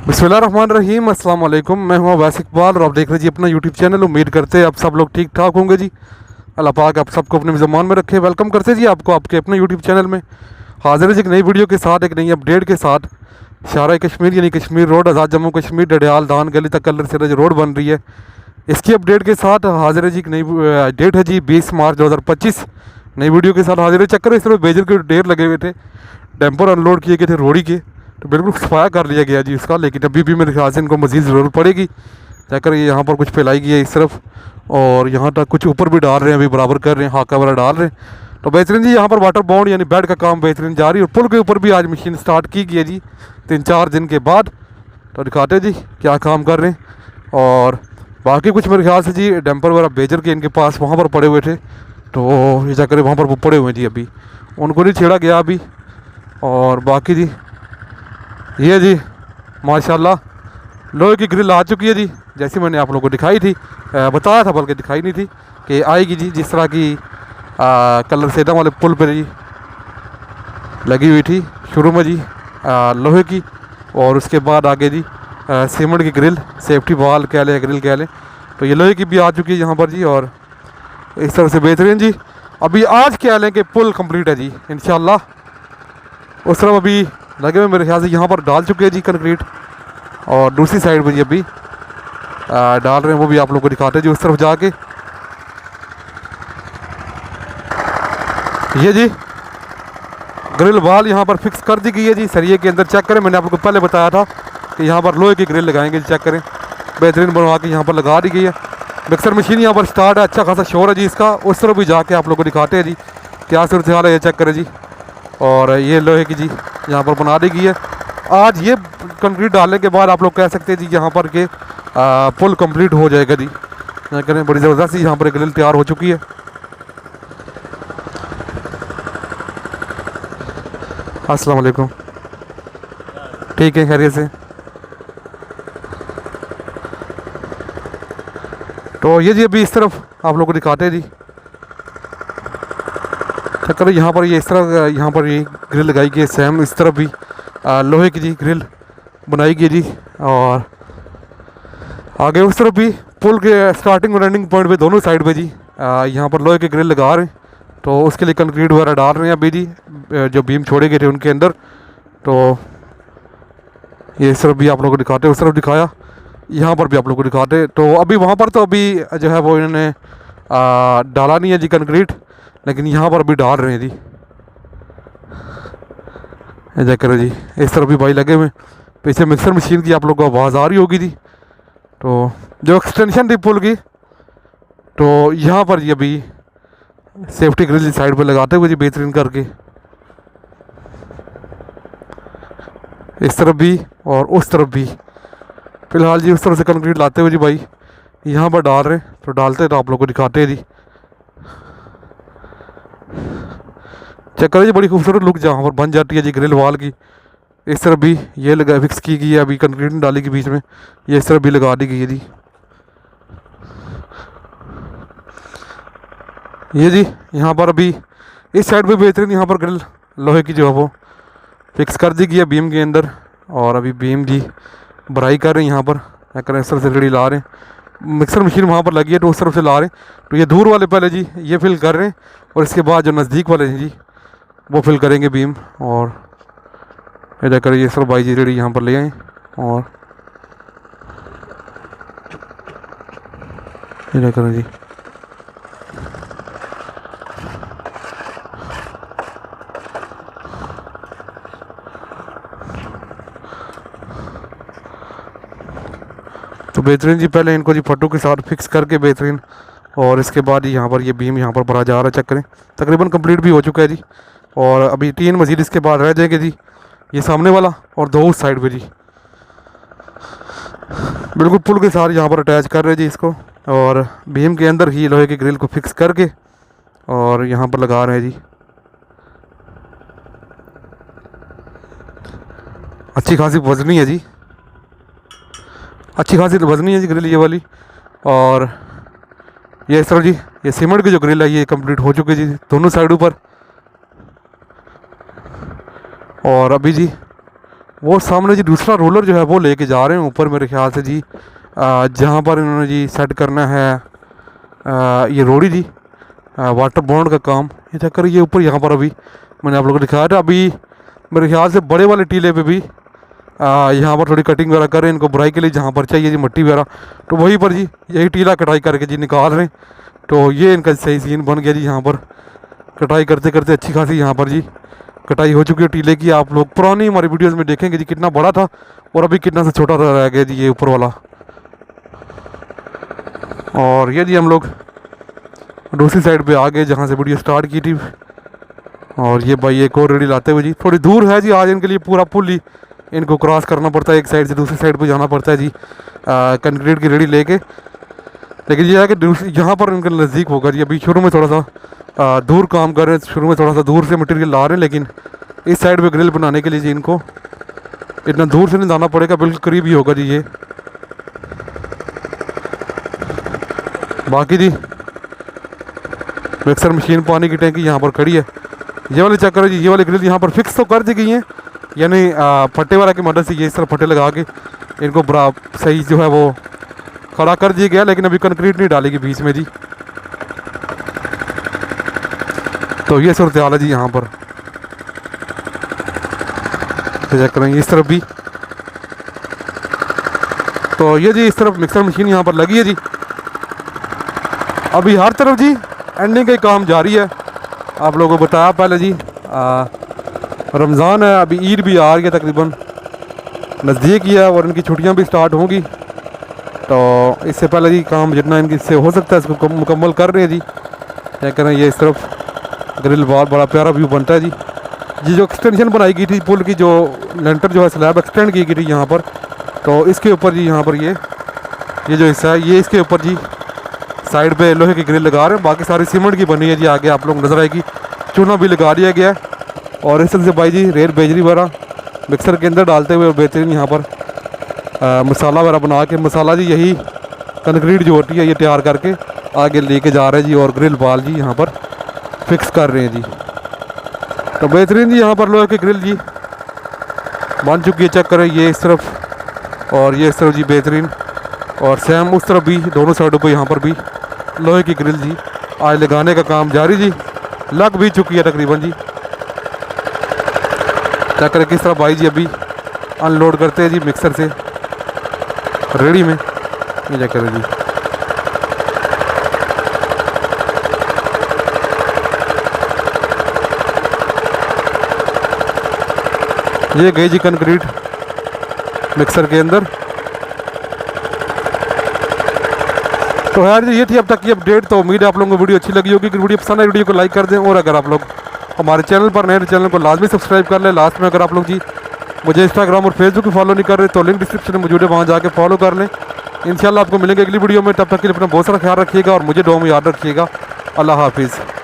बिस्मिल्लाहिर्रहमानिर्रहीम, अस्सलाम वालेकुम। मैं हूँ अवैस इकबाल और आप देख रहे जी अपना यूट्यूब चैनल। उम्मीद करते हैं आप सब लोग ठीक ठाक होंगे जी। अल्लाह पाक आप सबको अपने ज़मान में रखे। वेलकम करते जी आपको आपके अपने यूट्यूब चैनल में। हाजिर है जी एक नई वीडियो के साथ, एक नई अपडेट के साथ। शारा कश्मीर यानी कश्मीर रोड आज़ाद जम्मू कश्मीर डडियाल दान गली तक कलर सिरज रोड बन रही है। इसकी अपडेट के साथ हाजिर है जी एक नई डेट है जी 20 मार्च 2025। नई वीडियो के साथ हाजिर है। चक्कर इस तरह बेजर के ढेर लगे हुए थे, डैम्पर अनलोड किए गए थे रोड़ी के, तो बिल्कुल सफाया कर लिया गया जी इसका। लेकिन अभी भी मेरे ख्याल से इनको मज़ीद ज़रूरत पड़ेगी। चक्कर ये यहाँ पर कुछ फैलाई गई है इस तरफ, और यहाँ तक कुछ ऊपर भी डाल रहे हैं, अभी बराबर कर रहे हैं, हाका वाला डाल रहे हैं। तो बेहतरीन जी यहाँ पर वाटर बाउंड यानी बेड का काम बेहतरीन जारी है। और पुल के ऊपर भी आज मशीन स्टार्ट की गई है जी 3-4 दिन के बाद। तो दिखाते जी क्या काम कर रहे हैं। और बाकी कुछ मेरे ख्याल से जी डैम्पर वगैरह बेजर के इनके पास वहाँ पर पड़े हुए थे, तो ये चक्कर वहाँ पर वो पड़े हुए हैं जी, अभी उनको नहीं छेड़ा गया अभी। और बाकी जी ये जी माशाल्लाह लोहे की ग्रिल आ चुकी है जी, जैसी मैंने आप लोगों को दिखाई थी, बताया था, बल्कि दिखाई नहीं थी कि आएगी जी। जिस तरह की कलर सेदा वाले पुल पर जी लगी हुई थी शुरू में जी लोहे की, और उसके बाद आगे जी सीमेंट की ग्रिल, सेफ्टी वाल कह लें, ग्रिल कह लें, तो ये लोहे की भी आ चुकी है यहाँ पर जी। और इस तरह से बेहतरीन जी अभी आज कह लें कि पुल कंप्लीट है जी इंशाल्लाह। उस तरफ अभी लगे हुए मेरे ख्याल से यहाँ पर डाल चुके हैं जी कंक्रीट, और दूसरी साइड पर जी अभी डाल रहे हैं, वो भी आप लोगों को दिखाते हैं जी उस तरफ जाके। ये जी ग्रिल वाल यहाँ पर फिक्स कर दी गई है जी सरिये के अंदर। चेक करें, मैंने आप लोगों को पहले बताया था कि यहाँ पर लोहे की ग्रिल लगाएंगे। चेक करें, बेहतरीन बनवा के यहाँ पर लगा दी गई है। मिक्सर मशीन यहाँ पर स्टार्ट है, अच्छा खासा शोर है जी इसका। उस तरफ भी जाके आप लोगों को दिखाते हैं जी क्या सूरत हाल है, ये चेक करें जी। और ये लोहे की जी यहाँ पर बना दी गई है। आज ये कंक्रीट डालने के बाद आप लोग कह सकते हैं जी यहाँ पर के पुल कंप्लीट हो जाएगा जी। करें बड़ी ज़बरदस्त ही यहाँ पर ग्रिल तैयार हो चुकी है। अस्सलाम वालेकुम, ठीक है, खैरियत से। तो ये जी अभी इस तरफ आप लोगों को दिखाते हैं जी। चक्कर यहाँ पर ये इस तरह यहाँ पर ये ग्रिल लगाई गई है, सेम इस तरफ भी लोहे की जी ग्रिल बनाई गई जी। और आगे उस तरफ भी पुल के स्टार्टिंग और एंडिंग पॉइंट पे दोनों साइड पे जी यहाँ पर लोहे के ग्रिल लगा रहे हैं। तो उसके लिए कंक्रीट वगैरह डाल रहे हैं अभी जी, जो बीम छोड़े गए थे उनके अंदर। तो ये इस तरफ भी आप लोगों को दिखाते, उस तरफ दिखाया, यहाँ पर भी आप लोगों को दिखाते। तो अभी वहाँ पर तो अभी जो है वो इन्होंने डाला नहीं है जी कंक्रीट, लेकिन यहाँ पर अभी डाल रहे हैं जी। चेक करो जी, इस तरफ भी भाई लगे हुए। पीछे मिक्सर मशीन की आप लोगों को आवाज़ आ रही होगी जी। तो जो एक्सटेंशन थी पुल की, तो यहाँ पर जी अभी सेफ्टी ग्रिल साइड पे लगाते हुए जी बेहतरीन करके, इस तरफ भी और उस तरफ भी। फ़िलहाल जी उस तरफ से कंक्रीट लाते हुए जी भाई यहाँ पर डाल रहे हैं। तो डालते तो आप लोग को दिखाते हैं जी। चेक करें जी, बड़ी खूबसूरत लुक जहाँ पर बन जाती है जी ग्रिल वाल की। इस तरफ भी ये लगा फिक्स की गई है, अभी कंक्रीट डाली के बीच में, ये इस तरफ भी लगा दी गई है जी। ये जी यहाँ पर अभी इस साइड पे बेहतरीन यहाँ पर ग्रिल लोहे की जो है वो फिक्स कर दी गई है बीम के अंदर। और अभी बीम जी भराई कर रहे हैं यहाँ पर। क्या करें, इस तरफ से रेडी ला रहे हैं, मिक्सर मशीन वहाँ पर लगी है तो उस तरफ से ला रहे हैं। तो ये दूर वाले पहले जी ये फिल कर रहे हैं, और इसके बाद जो नज़दीक वाले हैं जी वो फिल करेंगे बीम। और इधर करें ये सब भाई जी रेडी यहाँ पर ले आए। और इधर करें जी, तो बेहतरीन जी पहले इनको जी फटू के साथ फिक्स करके बेहतरीन, और इसके बाद ही यहाँ पर ये बीम यहाँ पर भरा जा रहा है। चेक करें, तकरीबन कंप्लीट भी हो चुका है जी। और अभी 3 मजीद इसके बाद रह जाएंगे जी, ये सामने वाला और 2 उस साइड पे जी। बिल्कुल पुल के साथ यहाँ पर अटैच कर रहे हैं जी इसको, और बीम के अंदर ही लोहे की ग्रिल को फिक्स करके और यहाँ पर लगा रहे हैं जी। अच्छी खासी वजनी है जी, अच्छी खासी वजनी है जी ग्रिल ये वाली। और ये इस तरह जी ये सीमेंट की जो ग्रिल है ये कंप्लीट हो चुकी है जी दोनों साइडों पर। और अभी जी वो सामने जी दूसरा रोलर जो है वो लेके जा रहे हैं ऊपर मेरे ख्याल से जी, जहाँ पर इन्होंने जी सेट करना है ये रोड़ी जी, वाटर बॉन्ड का काम। ये चक्कर ये ऊपर यहाँ पर अभी मैंने आप लोगों को दिखाया था। अभी मेरे ख्याल से बड़े वाले टीले पे भी यहाँ पर थोड़ी कटिंग वगैरह कर रहे हैं इनको बुराई के लिए, जहाँ पर चाहिए जी मट्टी वगैरह, तो वहीं पर जी यही टीला कटाई करके जी निकाल रहे हैं। तो ये इनका सही सीन बन गया जी। यहाँ पर कटाई करते करते अच्छी खासी यहाँ पर जी कटाई हो चुकी है टीले की। आप लोग पुरानी हमारी वीडियोस में देखेंगे जी कितना बड़ा था और अभी कितना सा छोटा रह गया जी ये ऊपर वाला। और ये जी हम लोग दूसरी साइड पे आ गए जहाँ से वीडियो स्टार्ट की थी। और ये भाई एक और रेडी लाते हुए जी, थोड़ी दूर है जी आज इनके लिए पूरा पुल ही इनको क्रॉस करना पड़ता है, एक साइड से दूसरी साइड पे जाना पड़ता है जी कंक्रीट की रेडी लेके। लेकिन ये है कि यहाँ पर इनके नज़दीक होगा जी। अभी शुरू में थोड़ा सा दूर काम कर रहे हैं, शुरू में थोड़ा सा दूर से मटेरियल ला रहे हैं, लेकिन इस साइड पे ग्रिल बनाने के लिए जी इनको इतना दूर से नहीं जाना पड़ेगा, बिल्कुल करीब ही होगा जी ये। बाकी जी मिक्सर मशीन पानी की टैंकी यहाँ पर खड़ी है। ये वाले चेक करो जी, ये वाली ग्रिल यहाँ पर फिक्स तो कर दी गई हैं, यानी फट्टे वाला की मदद से ये इस तरह फट्टे लगा के इनको बरा सही जो है वो खड़ा कर दिया गया, लेकिन अभी कंक्रीट नहीं डालेगी बीच में जी। तो ये सूरत हाल है जी यहाँ पर। चेक करेंगे इस तरफ भी, तो ये जी इस तरफ मिक्सर मशीन यहाँ पर लगी है जी। अभी हर तरफ जी एंडिंग का काम जारी है। आप लोगों को बताया पहले जी रमज़ान है, अभी ईद भी आ रही है, तकरीबन नज़दीक ही है और इनकी छुट्टियां भी स्टार्ट होंगी। तो इससे पहले जी काम जितना इनकी से हो सकता है इसको मुकम्मल कर रहे हैं जी। क्या करें, ये इस तरफ ग्रिल बहुत बड़ा प्यारा व्यू बनता है जी। ये जो एक्सटेंशन बनाई गई थी पुल की, जो लेंटर जो है स्लैब एक्सटेंड की गई थी यहाँ पर, तो इसके ऊपर जी यहाँ पर ये जो हिस्सा है ये इसके ऊपर जी साइड पे लोहे की ग्रिल लगा रहे हैं। बाकी सारी सीमेंट की बनी है जी, आगे आप लोग नजर आएगी। चूना भी लगा दिया गया है और इस तरह से भाई जी रेत बेजरी वगैरह मिक्सर के अंदर डालते हुए बेहतरीन यहाँ पर मसाला वगैरह बना के, मसाला जी यही कंक्रीट जो होती है ये तैयार करके आगे लेके जा रहे हैं जी। और ग्रिल बाल जी यहाँ पर फिक्स कर रहे हैं जी। तो बेहतरीन जी यहाँ पर लोहे की ग्रिल जी बन चुकी है। चेक करें ये इस तरफ और ये इस तरफ जी बेहतरीन, और सेम उस तरफ भी दोनों साइडों पर यहाँ पर भी लोहे की ग्रिल जी आज लगाने का काम जारी जी, लग भी चुकी है तकरीबन जी। क्या करें किस तरह भाई जी अभी अनलोड करते हैं जी मिक्सर से रेडी में। ये क्या करें जी, ये गई जी कंक्रीट मिक्सर के अंदर। तो यार ये थी अब तक की अपडेट। तो उम्मीद है आप लोगों को वीडियो अच्छी लगी होगी। कि वीडियो पसंद है वीडियो को लाइक कर दें, और अगर आप लोग हमारे चैनल पर नए चैनल को लाजमी सब्सक्राइब कर लें। लास्ट में अगर आप लोग जी मुझे इंस्टाग्राम और फेसबुक पे फॉलो नहीं कर रहे तो लिंक डिस्क्रिप्शन में मौजूद है, वहाँ जाके फॉलो कर लें। इंशाल्लाह आपको मिलेंगे अगली वीडियो में। तब तक के लिए अपना बहुत सारा ख्याल रखिएगा और मुझे दुआ में याद रखिएगा। अल्लाह हाफिज़।